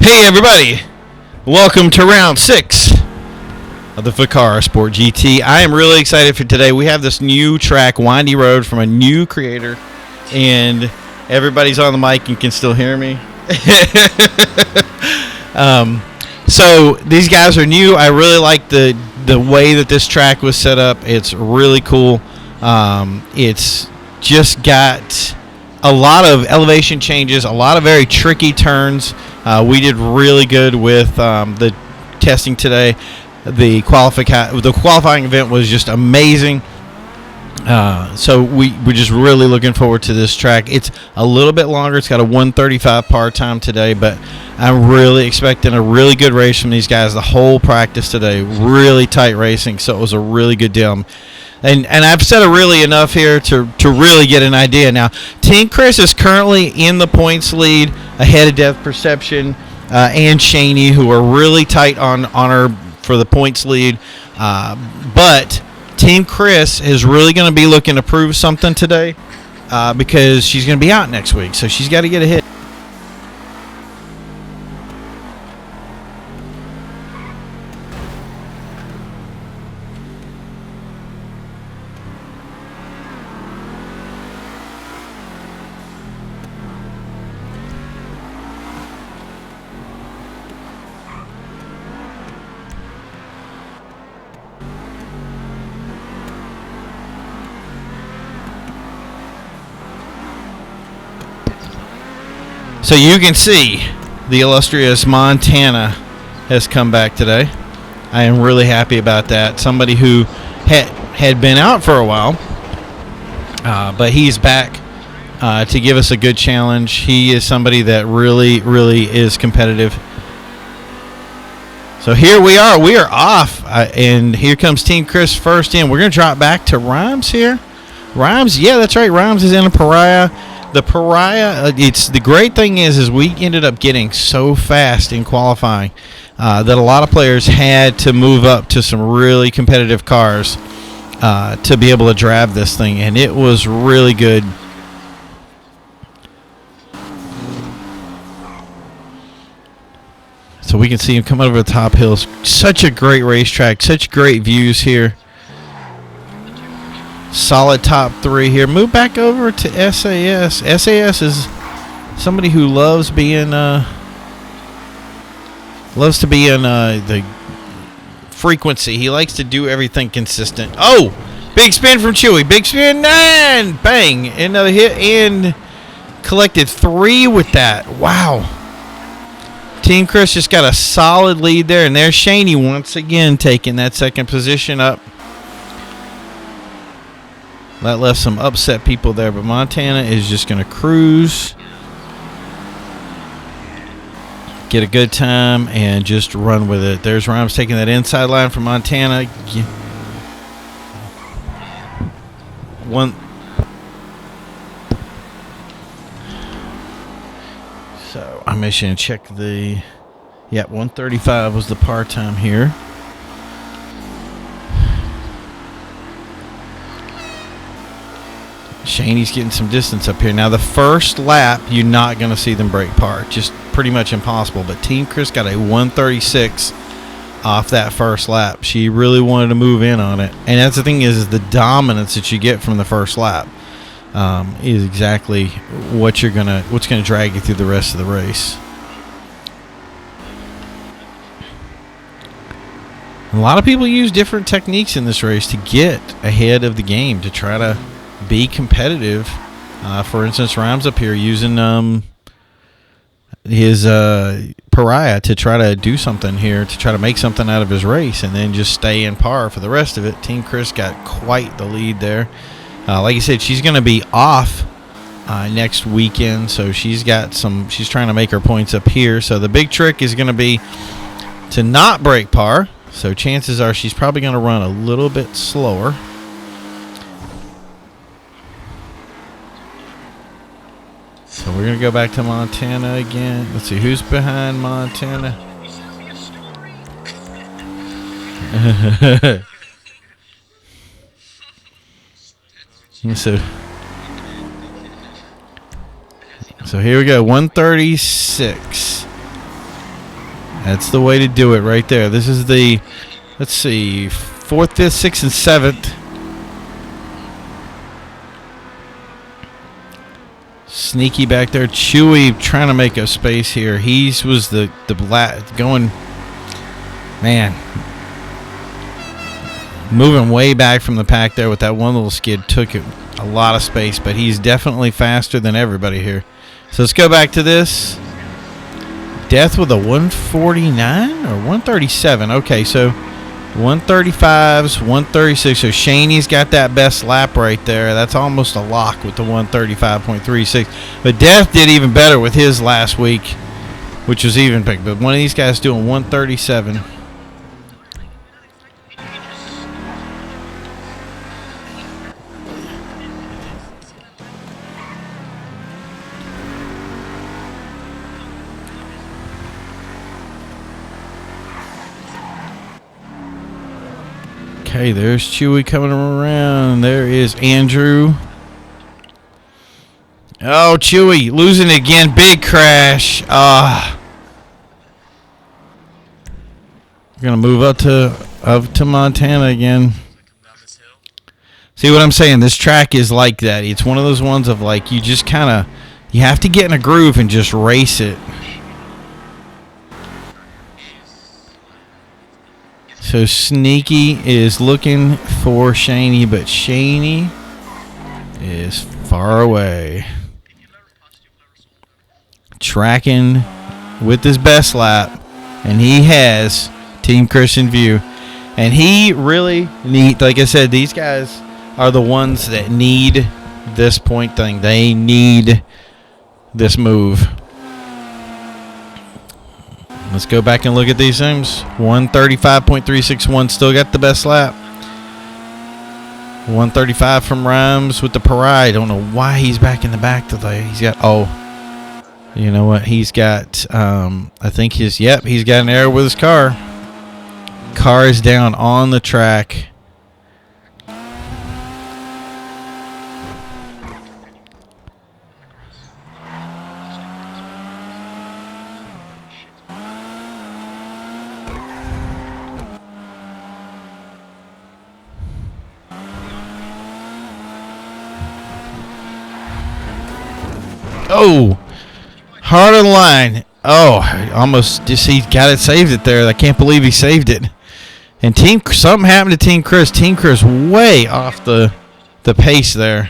Hey everybody, welcome to round 6 of the Fukaru Sport GT. I am really excited for today. We have this new track, Windy Road, from a new creator, and everybody's on the mic and can still hear me. So these guys are new. I really like the way that this track was set up. It's really cool. It's just got a lot of elevation changes, a lot of very tricky turns. We did really good with the testing today. The qualifying event was just amazing. So we're just really looking forward to this track. It's a little bit longer. It's got a 1:35 par time today, but I'm really expecting a really good race from these guys. The whole practice today, really tight racing, so it was a really good deal. And I've said it really enough here to really get an idea. Now, Team Chris is currently in the points lead ahead of DeathPercepshun and Shady, who are really tight on her for the points lead. But Team Chris is really going to be looking to prove something today because she's going to be out next week. So she's got to get a hit. So you can see the illustrious Montana has come back today. I am really happy about that. Somebody who had been out for a while, but he's back to give us a good challenge. He is somebody that really, really is competitive. So here we are. We are off, and here comes Team Chris first in. We're going to drop back to Rhymes here. Rhymes, yeah, that's right. Rhymes is in a Pariah. The Pariah, it's the great thing is we ended up getting so fast in qualifying that a lot of players had to move up to some really competitive cars to be able to drive this thing, and it was really good. So we can see him come over the top hills. Such a great racetrack, such great views here. Solid top 3 here. Move back over to SAS. SAS is somebody who loves being the frequency. He likes to do everything consistent. Oh, big spin from Chewy. Big spin and bang, another hit and collected 3 with that. Wow. Team Chris just got a solid lead there, and there's Shady once again taking that second position up. That left some upset people there, but Montana is just going to cruise, get a good time, and just run with it. There's Rhymes taking that inside line from Montana. So I'm just going to check the... Yeah, 1:35 was the par time here. Shady's getting some distance up here. Now, the first lap, you're not going to see them break par. Just pretty much impossible. But Team Chris got a 1:36 off that first lap. She really wanted to move in on it. And that's the thing is the dominance that you get from the first lap is exactly what's going to drag you through the rest of the race. A lot of people use different techniques in this race to get ahead of the game, to try to be competitive. For instance, Rhymes up here using his Pariah to try to do something here, to try to make something out of his race, and then just stay in par for the rest of it. Team Chris got quite the lead there. Like I said, she's going to be off next weekend, so she's trying to make her points up here. So the big trick is going to be to not break par. So chances are she's probably going to run a little bit slower. So we're going to go back to Montana again. Let's see, who's behind Montana? So here we go, 1:36. That's the way to do it right there. This is the, let's see, 4th, 5th, 6th, and 7th. Sneaky back there. Chewy trying to make a space here. He was the going, man, moving way back from the pack there with that one little skid. Took it a lot of space, but he's definitely faster than everybody here. So let's go back to this. Death with a 149 or 137. Okay, so 135s, 136. So Shaney's got that best lap right there. That's almost a lock with the 135.36. But Death did even better with his last week, which was even big. But one of these guys doing 137. Okay, there's Chewy coming around. There is Andrew. Oh, Chewy losing again. Big crash. We're gonna move up to Montana again. See what I'm saying? This track is like that. It's one of those ones of like you just kind of you have to get in a groove and just race it. So Sneaky is looking for Shaney, but Shaney is far away. Tracking with his best lap, and he has Team Chris in view. And he really need, like I said, these guys are the ones that need this point thing. They need this move. Let's go back and look at these things. 135.361, still got the best lap. 135 from Rhymes with the Pariah. I don't know why he's back in the back today. He's got, you know what? He's got, I think he's got an error with his car. Car is down on the track. Oh, hard on the line. Oh, almost just he got it, saved it there. I can't believe he saved it. And something happened to Team Chris. Team Chris way off the pace there.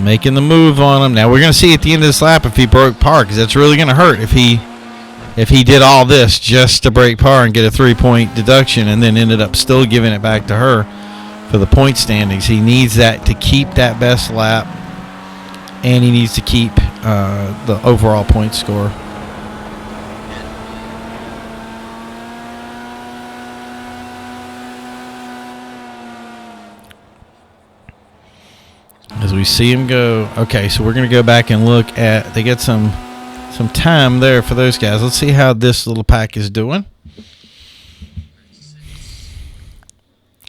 Making the move on him. Now we're going to see at the end of this lap if he broke par, because that's really going to hurt if he did all this just to break par and get a 3-point deduction and then ended up still giving it back to her for the point standings. He needs that to keep that best lap, and he needs to keep the overall point score. As we see him go. Okay, so we're going to go back and look at, they get some time there for those guys. Let's see how this little pack is doing.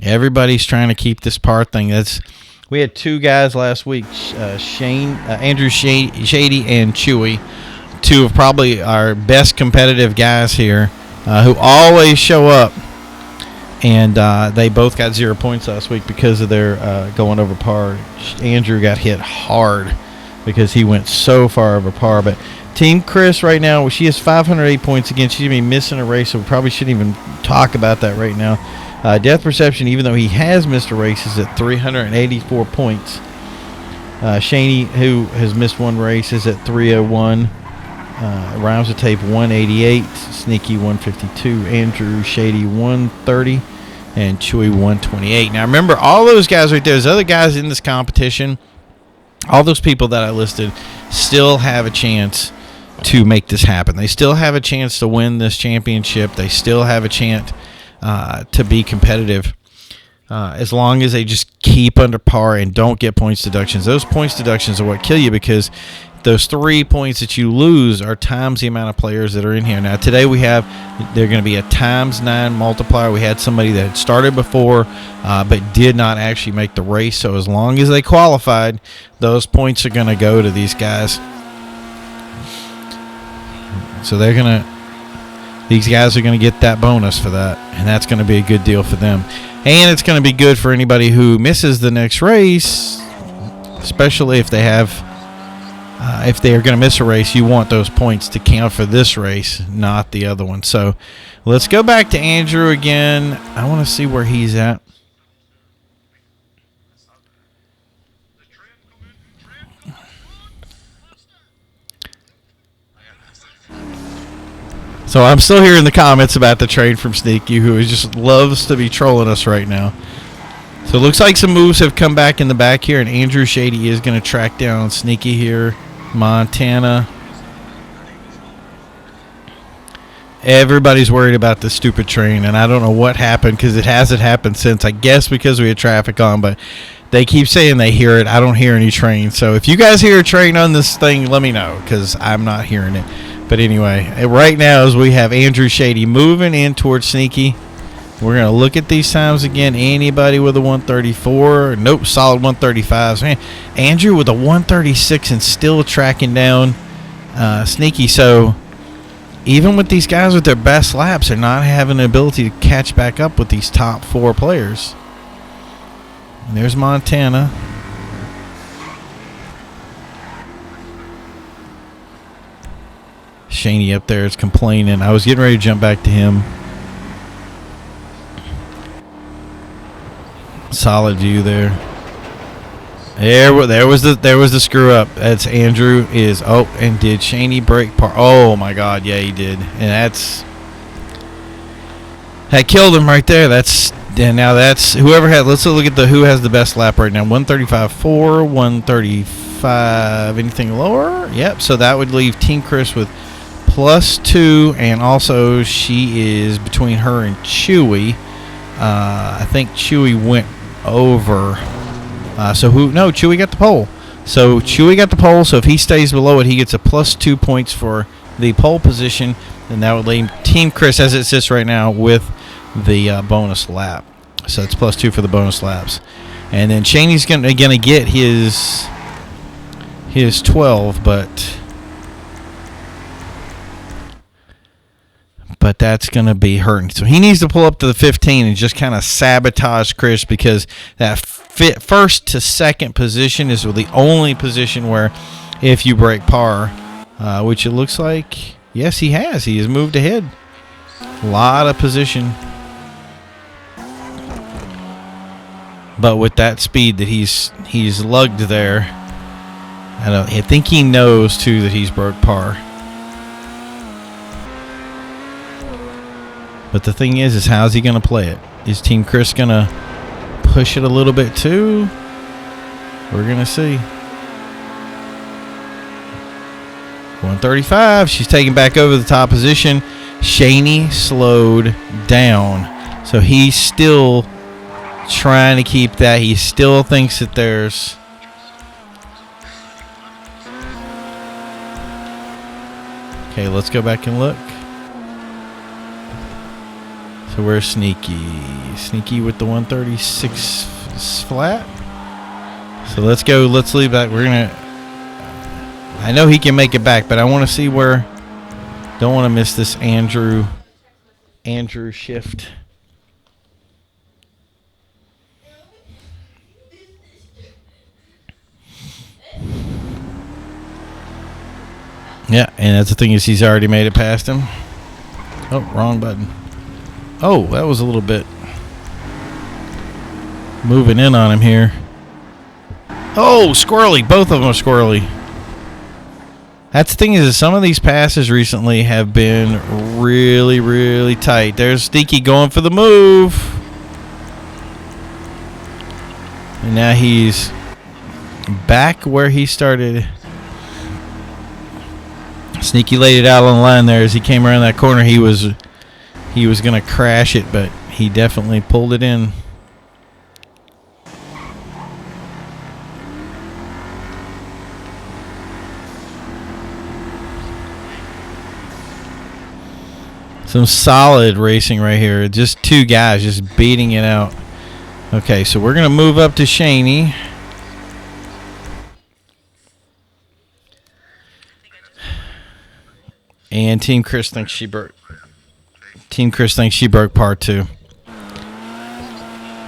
Everybody's trying to keep this par thing. We had two guys last week, Andrew Shady and Chewy, two of probably our best competitive guys here, who always show up. And they both got 0 points last week because of their going over par. Andrew got hit hard because he went so far over par. But Team Chris right now, she has 508 points again. She's going to be missing a race, so we probably shouldn't even talk about that right now. DeathPercepshun, even though he has missed a race, is at 384 points. Shaney, who has missed one race, is at 301. RhymesWithTape 188. Sneaky 152. Andrew Shady 130. And Chewy 128. Now remember, all those guys right there, there's other guys in this competition. All those people that I listed still have a chance to make this happen. They still have a chance to win this championship. They still have a chance to be competitive, as long as they just keep under par and don't get points deductions. Those points deductions are what kill you, because those 3 points that you lose are times the amount of players that are in here. Now today they're going to be a ×9 multiplier. We had somebody that had started before but did not actually make the race, so as long as they qualified, those points are going to go to these guys. So these guys are gonna get that bonus for that, and that's gonna be a good deal for them. And it's gonna be good for anybody who misses the next race, especially if they have. If they are going to miss a race, you want those points to count for this race, not the other one. So let's go back to Andrew again. I want to see where he's at. So I'm still hearing the comments about the trade from Sneaky, who just loves to be trolling us right now. So it looks like some moves have come back in the back here, and AndrewlzShady is going to track down Sneaky here. Montana. Everybody's worried about this stupid train, and I don't know what happened because it hasn't happened since. I guess because we had traffic on, but they keep saying they hear it. I don't hear any train. So if you guys hear a train on this thing, let me know because I'm not hearing it. But anyway, right now as we have AndrewlzShady moving in towards Sneaky. We're going to look at these times again. Anybody with a 134? Nope, solid 135s. Man, Andrew with a 136 and still tracking down Sneaky. So even with these guys with their best laps, they're not having the ability to catch back up with these top 4 players. And there's Montana. Shaney up there is complaining. I was getting ready to jump back to him. Solid view there. There was the screw up. That's Andrew is. Oh, and did Shaney break par? Oh my God, yeah he did. And that killed him right there. Now that's whoever had. Let's look at who has the best lap right now. 135.4, 135. Anything lower? Yep. So that would leave Team Chris with +2, and also she is between her and Chewy. I think Chewy went over. Chewy got the pole. So Chewy got the pole. So if he stays below it, he gets a +2 points for the pole position, and that would leave Team Chris as it sits right now with the bonus lap. So it's +2 for the bonus laps, and then Shaney's gonna get his 12, but that's going to be hurting. So he needs to pull up to the 15 and just kind of sabotage Chris, because that first to second position is the only position where if you break par, which it looks like, yes, he has. He has moved ahead. A lot of position. But with that speed that he's lugged there, I think he knows, too, that he's broke par. But the thing is how's he going to play it? Is Team Chris going to push it a little bit too? We're going to see. 135. She's taking back over the top position. Shaney slowed down. So he's still trying to keep that. He still thinks that there's... Okay, let's go back and look. So where's Sneaky? Sneaky with the 136 flat. So let's go. Let's leave that. We're going to... I know he can make it back, but I want to see where... Don't want to miss this Andrew shift. Yeah, and that's the thing, is he's already made it past him. Oh, wrong button. Oh, that was a little bit moving in on him here. Oh, squirrely. Both of them are squirrely. That's the thing, is that some of these passes recently have been really, really tight. There's Sneaky going for the move. And now he's back where he started. Sneaky laid it out on the line there as he came around that corner. He was going to crash it, but he definitely pulled it in. Some solid racing right here. Just two guys just beating it out. Okay, so we're going to move up to Shaney. And Team Chris thinks she broke. Team Chris thinks she broke part 2.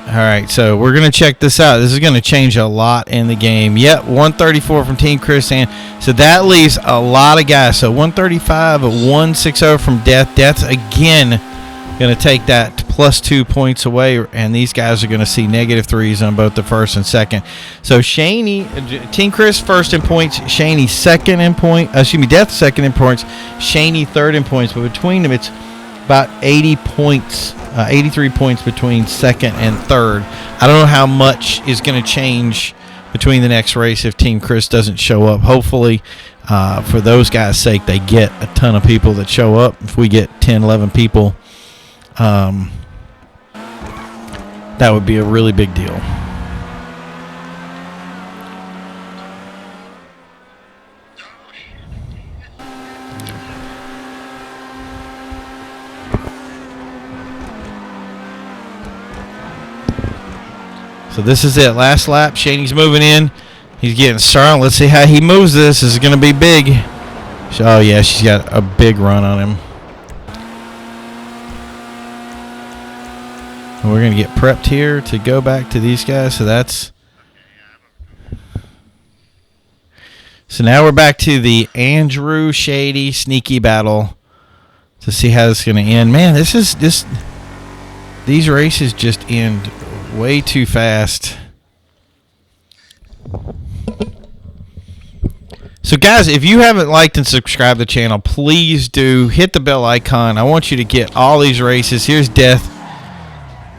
All right, so we're going to check this out. This is going to change a lot in the game. Yep, 134 from Team Chris. And so that leaves a lot of guys. So 135, 160 from Death. Death's again going to take that +2 points away. And these guys are going to see -3s on both the first and second. So Shaney, Team Chris first in points. Shaney second in points. Death second in points. Shaney third in points. But between them, it's about 80 points. 83 points between second and third. I don't know how much is going to change between the next race if Team Chris doesn't show up. Hopefully, for those guys' sake, they get a ton of people that show up. If we get 10, 11 people, that would be a really big deal. So this is it. Last lap. Shaney's moving in. He's getting started. Let's see how he moves this. This is going to be big. Oh, yeah, she's got a big run on him. And we're going to get prepped here to go back to these guys. So now we're back to the AndrewlzShady Sneaki battle to see how this is going to end. Man, these races just end way too fast. So guys, if you haven't liked and subscribed to the channel, please do hit the bell icon. I want you to get all these races. Here's Death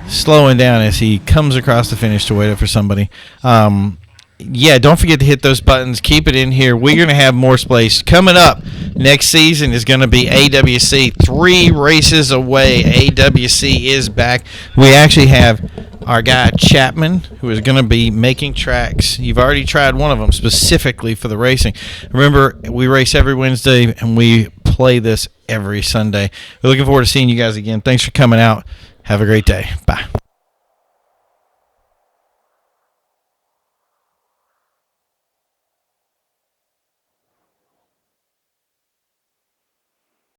slowing down as he comes across the finish to wait up for somebody. Yeah, don't forget to hit those buttons. Keep it in here. We're going to have more space. Coming up next season is going to be AWC. 3 races away. AWC is back. We actually have our guy Chapman, who is going to be making tracks. You've already tried one of them specifically for the racing. Remember, we race every Wednesday, and we play this every Sunday. We're looking forward to seeing you guys again. Thanks for coming out. Have a great day. Bye.